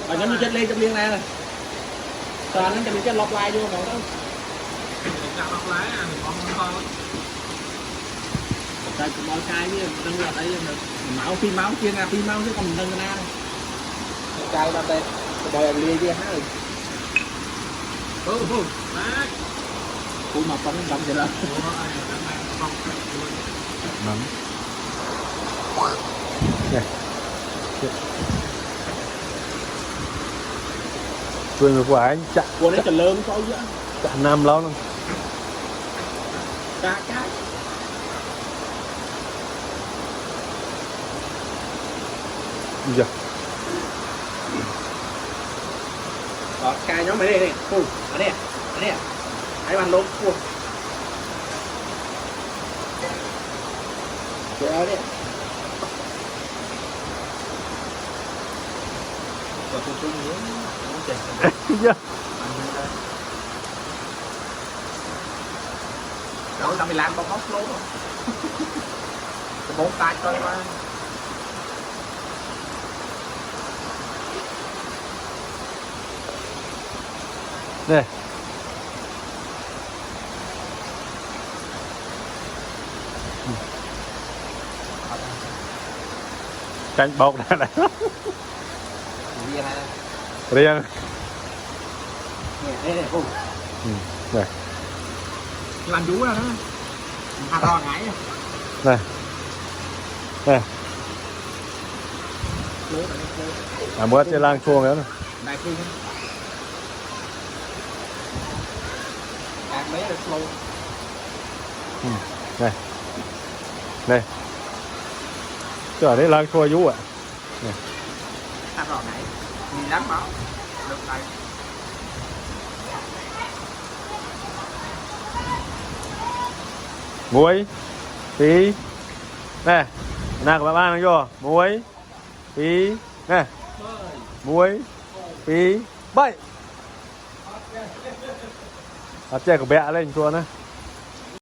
ở nhóm chết lên trong liên này toàn nó trong cái lọc lại vô mà đâu lọc lại à con tại mọi cái với đừng là đây máu chia ra phi máu chứ còn mình đừng na cao ra đây đời lia kia hả mà con đậm vậy đó Quên một quả chặt của đấy trần lơm coi chứ chặt nam lâu luôn cá giờ đó cài nhóm mấy đây này ở đây hãy bàn luôn ở đây đâu tao mày làm con hốt luôn bốn tay coi mà đây canh bột ra này riêng đây này làm chú ra đó hà to ngải này này mới chơi lang chuông nữa đại phi mấy là slow này này chứ ở đây lang chua vú ạ này hà to ngải đi đám máu được tay muối tí nè nào các bạn ăn vô muối tí nè muối tí bậy chơi của bẹ lên chua nữa